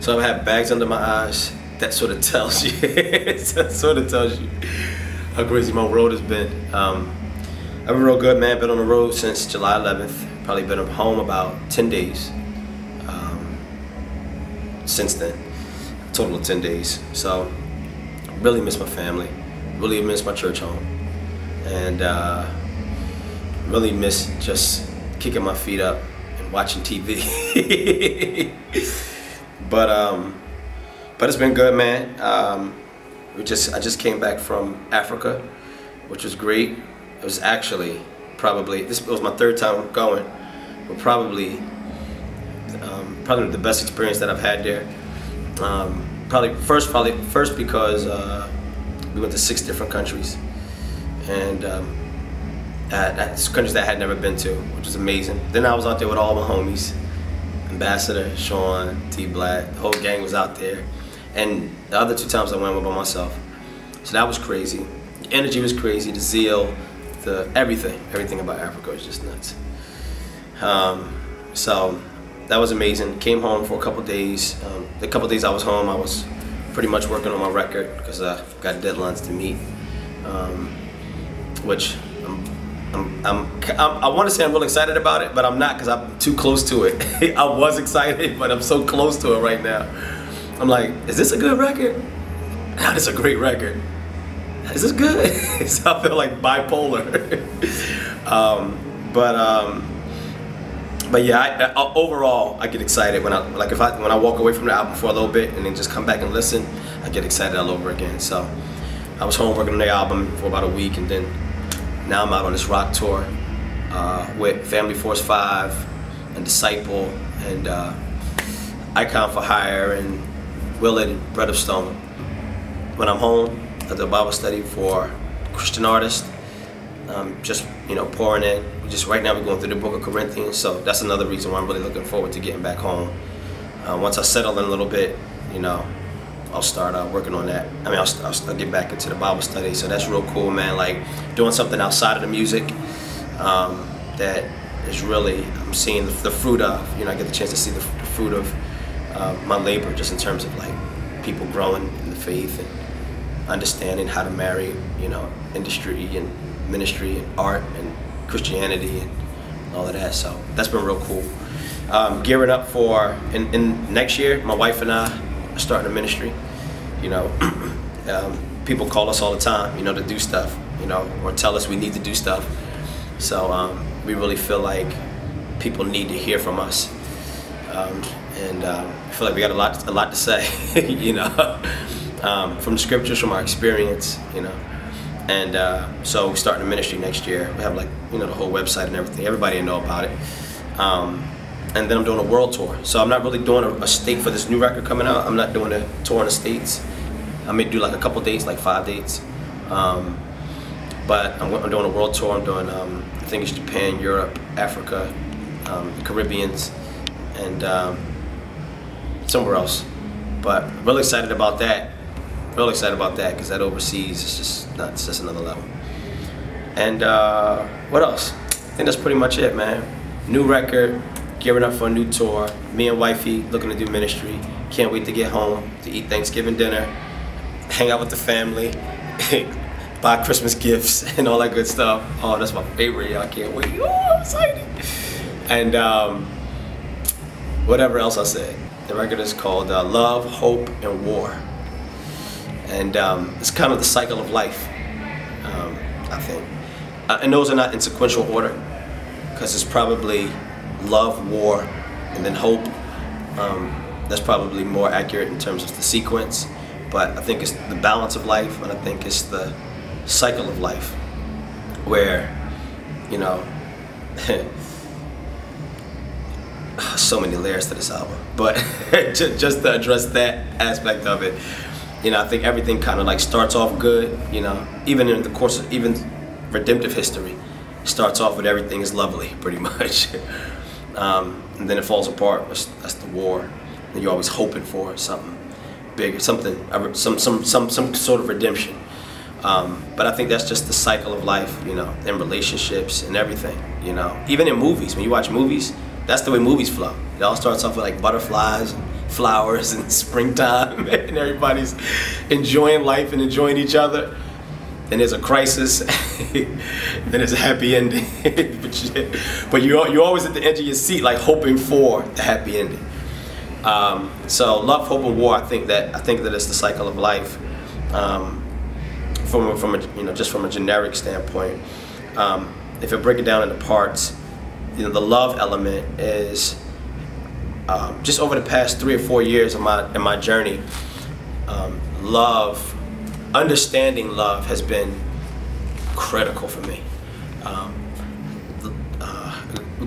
So I've had bags under my eyes. That sort of tells you. That sort of tells you how crazy my road has been. I've been real good, man. Been on the road since July 11th. Probably been home about 10 days since then. A total of 10 days. So really miss my family. Really miss my church home. And really miss just kicking my feet up and watching TV. But it's been good, man. I just came back from Africa, which was great. It was actually probably, this was my third time going, but probably the best experience that I've had there. Probably first because we went to 6 different countries, and countries that I had never been to, which was amazing. Then I was out there with all my homies, Ambassador, Sean, T. Black, the whole gang was out there. And the other 2 times I went by myself. So that was crazy. The energy was crazy, the zeal, everything about Africa was just nuts. So that was amazing. Came home for a couple days. The couple days I was home, I was pretty much working on my record because I got deadlines to meet, which I want to say I'm really excited about it, but I'm not because I'm too close to it. I was excited, but I'm so close to it right now. I'm like, is this a good record? No, this is a great record. Is this good? So I feel like bipolar. But yeah, overall, I get excited when I walk away from the album for a little bit and then just come back and listen. I get excited all over again. So I was home working on the album for about a week, and then now I'm out on this rock tour with Family Force 5 and Disciple and Icon for Hire and Willard, Bread of Stone. When I'm home, I do a Bible study for Christian artists, just pouring in. Right now we're going through the book of Corinthians, so that's another reason why I'm really looking forward to getting back home. Once I settle in a little bit, I'll start working on that. I mean, I'll get back into the Bible study, so that's real cool, man. Like doing something outside of the music that is really, I'm seeing the fruit of. I get the chance to see the fruit of my labor, just in terms of like people growing in the faith and understanding how to marry, industry and ministry and art and Christianity and all of that. So that's been real cool. Gearing up for in next year, my wife and I are starting a ministry. People call us all the time, to do stuff, or tell us we need to do stuff. So we really feel like people need to hear from us. And I feel like we got a lot to say, from the scriptures, from our experience, And so we're starting a ministry next year. We have the whole website and everything. Everybody will know about it. And then I'm doing a world tour. So I'm not really doing a state for this new record coming out. I'm not doing a tour in the States. I may do a couple dates, 5 dates. But I'm doing a world tour. I'm doing, I think it's Japan, Europe, Africa, the Caribbeans, and somewhere else. But really excited about that. Really excited about that because that overseas is just nuts. That's another level. And what else? I think that's pretty much it, man. New record, gearing up for a new tour. Me and wifey looking to do ministry. Can't wait to get home to eat Thanksgiving dinner, hang out with the family, buy Christmas gifts and all that good stuff. Oh, that's my favorite, y'all. Can't wait. Oh, I'm excited. And whatever else I said. The record is called Love, Hope, and War. And it's kind of the cycle of life, I think. And those are not in sequential order, because it's probably love, war, and then hope. That's probably more accurate in terms of the sequence. But I think it's the balance of life, and I think it's the cycle of life, where, so many layers to this album. But just to address that aspect of it, I think everything kind of starts off good, even in the course of redemptive history, starts off with everything is lovely, pretty much. And then it falls apart. That's the war. And you're always hoping for something bigger, some sort of redemption. But I think that's just the cycle of life, in relationships and everything, Even in movies, when you watch movies, that's the way movies flow. It all starts off with butterflies and flowers and springtime and everybody's enjoying life and enjoying each other. Then there's a crisis, then there's a happy ending. but you're always at the edge of your seat, like hoping for the happy ending. So love, hope, and war. I think that it's the cycle of life. From a, just from a generic standpoint, if you break it down into parts, the love element is just over the past 3 or 4 years in my journey. Understanding love has been critical for me.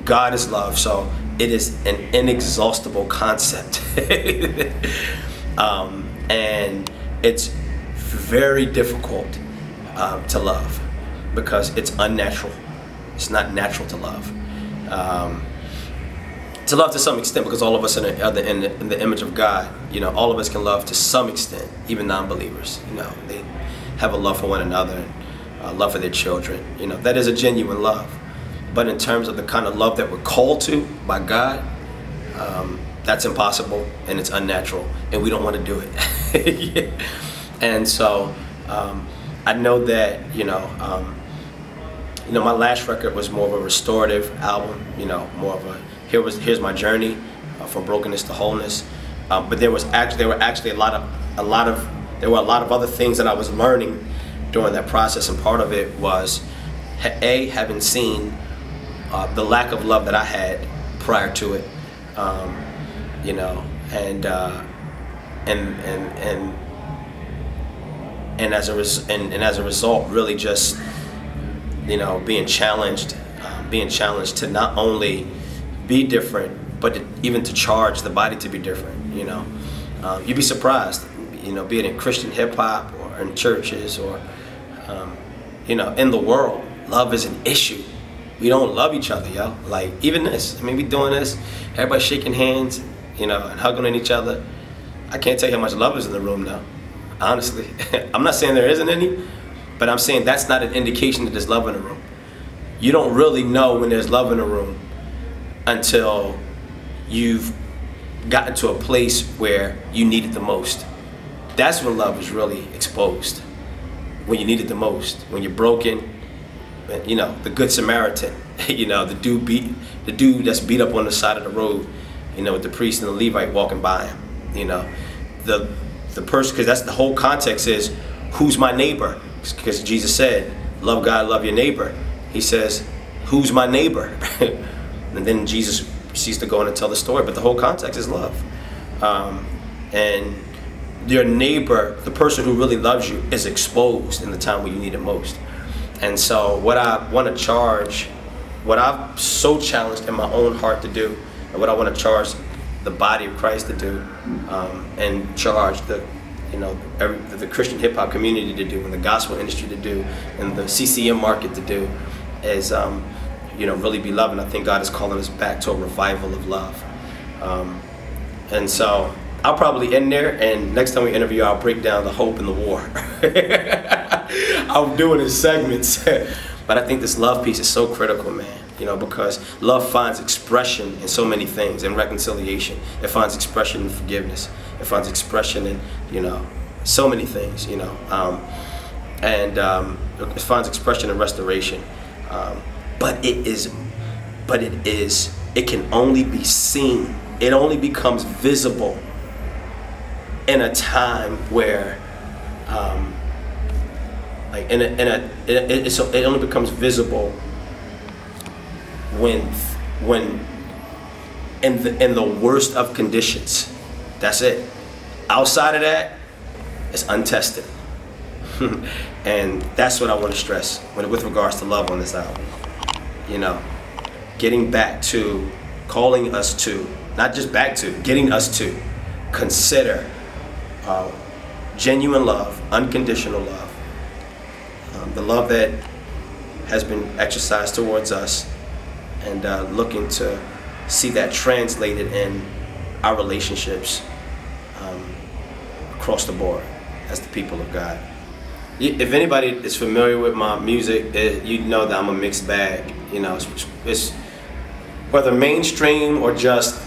God is love, so it is an inexhaustible concept. And it's very difficult to love because it's unnatural. It's not natural to love. To love to some extent, because all of us are in the image of God. All of us can love to some extent, even non-believers. They have a love for one another, and a love for their children. That is a genuine love. But in terms of the kind of love that we're called to by God, that's impossible and it's unnatural, and we don't want to do it. And so I know that my last record was more of a restorative album. More of a here's my journey from brokenness to wholeness. But there were actually a lot of other things that I was learning during that process, and part of it was having seen the lack of love that I had prior to it, and as a result, really just being challenged to not only be different, but even to charge the body to be different. You'd be surprised, be it in Christian hip hop or in churches or in the world, love is an issue. We don't love each other, yo. Like, even this, we doing this, everybody shaking hands, and hugging on each other. I can't tell you how much love is in the room now, honestly. I'm not saying there isn't any, but I'm saying that's not an indication that there's love in the room. You don't really know when there's love in the room until you've gotten to a place where you need it the most. That's when love is really exposed, when you need it the most, when you're broken. The Good Samaritan, the dude that's beat up on the side of the road, with the priest and the Levite walking by him. The person, because that's the whole context is, who's my neighbor? Because Jesus said, love God, love your neighbor. He says, who's my neighbor? And then Jesus proceeds to go on and tell the story, but the whole context is love. And your neighbor, the person who really loves you, is exposed in the time when you need it most. And so what I want to charge, what I've so challenged in my own heart to do, and what I want to charge the body of Christ to do, and charge the Christian hip hop community to do, and the gospel industry to do, and the CCM market to do, is really be loving. I think God is calling us back to a revival of love. And so I'll probably end there, and next time we interview, I'll break down the hope and the war. I'm doing it in segments. But I think this love piece is so critical, man, because love finds expression in so many things, in reconciliation. It finds expression in forgiveness. It finds expression in, so many things, and it finds expression in restoration. But it can only be seen. It only becomes visible in a time where, it only becomes visible when in the worst of conditions. That's it. Outside of that, it's untested. And that's what I want to stress with regards to love on this album. Getting back to, calling us to, not just back to, getting us to consider genuine love, unconditional love, the love that has been exercised towards us, and looking to see that translated in our relationships across the board as the people of God. If anybody is familiar with my music, you know that I'm a mixed bag. It's whether mainstream or just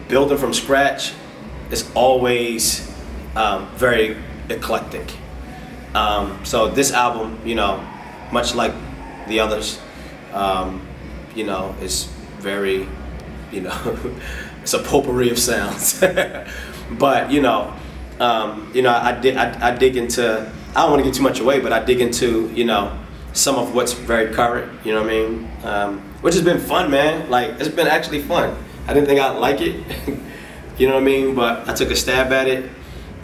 building from scratch. is always very eclectic. So this album, you know, much like the others, you know, is very, you know, it's a potpourri of sounds. But I dig into, I don't want to give too much away, but I dig into, you know, some of what's very current, you know what I mean? Which has been fun, man. Like, it's been actually fun. I didn't think I'd like it, you know what I mean? But I took a stab at it,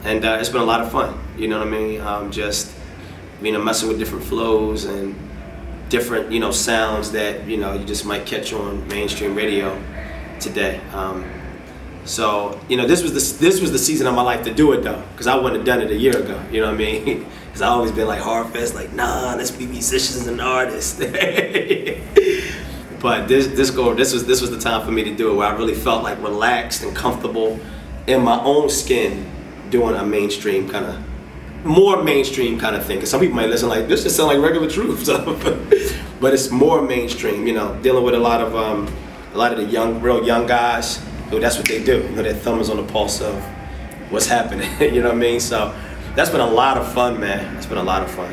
and it's been a lot of fun, you know what I mean? Just, you know, messing with different flows and different, you know, sounds that, you know, you just might catch on mainstream radio today. So, you know, this was the season of my life to do it though, because I wouldn't have done it a year ago, you know what I mean? Because I've always been like hard-fast, like, nah, let's be musicians and artists. But this was the time for me to do it, where I really felt like relaxed and comfortable in my own skin doing a mainstream kind of, more mainstream kind of thing. Because some people might listen like, this just sound like regular Truth. So, but it's more mainstream, you know, dealing with a lot of the real young guys. That's what they do. You know, their thumb is on the pulse of what's happening. You know what I mean? So that's been a lot of fun, man. It's been a lot of fun.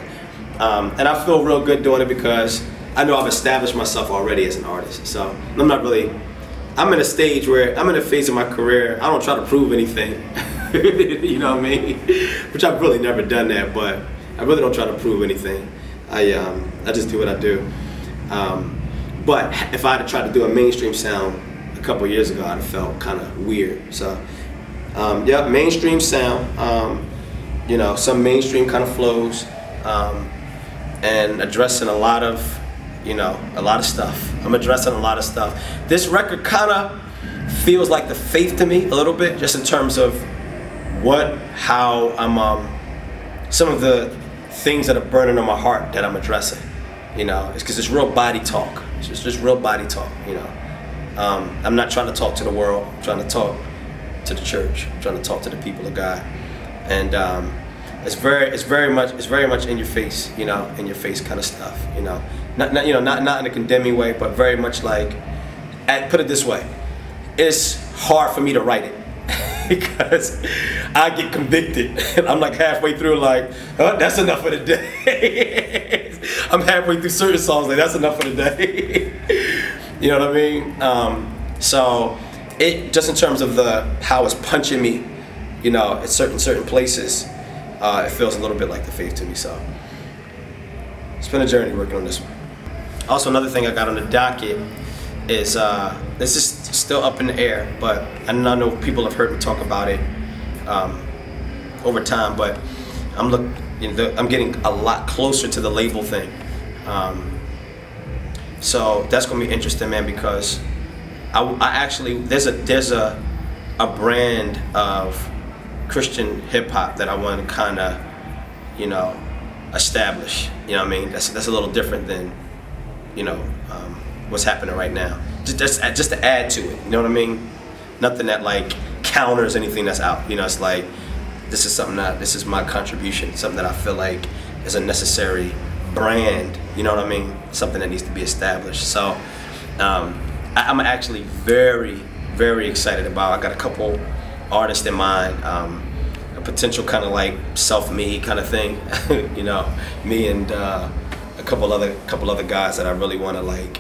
And I feel real good doing it because I know I've established myself already as an artist. So I'm in a stage where I'm in a phase of my career, I don't try to prove anything. You know what I mean? Which I've really never done that, but I really don't try to prove anything. I just do what I do. But if I had tried to do a mainstream sound a couple of years ago, I'd have felt kind of weird. So, yeah, mainstream sound, you know, some mainstream kind of flows, and addressing a lot of stuff. I'm addressing a lot of stuff. This record kind of feels like the Faith to me a little bit, just in terms of how I'm, some of the things that are burning on my heart that I'm addressing. You know, it's because it's real body talk. It's just real body talk, you know. I'm not trying to talk to the world. I'm trying to talk to the church. I'm trying to talk to the people of God, and it's very much in your face, you know, in your face kind of stuff, you know. Not in a condemning way, but very much like, put it this way, it's hard for me to write it because I get convicted, and I'm like halfway through, like, oh, that's enough for the day. I'm halfway through certain songs, like, that's enough for the day. You know what I mean? So it just in terms of how it's punching me, you know, at certain places, it feels a little bit like the Faith to me. So it's been a journey working on this one. Also, another thing I got on the docket is this is still up in the air, but I know people have heard me talk about it over time. But I'm getting a lot closer to the label thing. So that's gonna be interesting, man, because I actually there's a brand of Christian hip hop that I want to kind of, you know, establish. You know what I mean? That's a little different than, you know, what's happening right now. Just to add to it. You know what I mean? Nothing that like counters anything that's out. You know, it's like this is my contribution. Something that I feel like is a necessary brand. You know what I mean? Something that needs to be established. So I'm actually very, very excited about. I got a couple artists in mind, a potential kind of like self-made kind of thing. You know, me and a couple other guys that I really want to, like,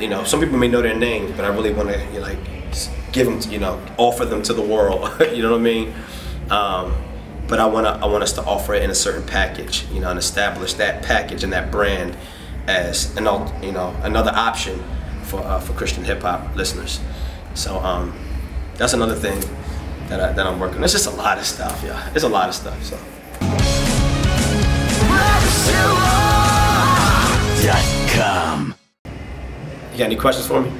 you know, some people may know their names, but I really want to, you know, like, give them, you know, offer them to the world. You know what I mean? But I want us to offer it in a certain package, you know, and establish that package and that brand as another option for Christian hip hop listeners. So that's another thing that I'm working on. It's just a lot of stuff, yeah. It's a lot of stuff. So. Rapzilla.com. You got any questions for me?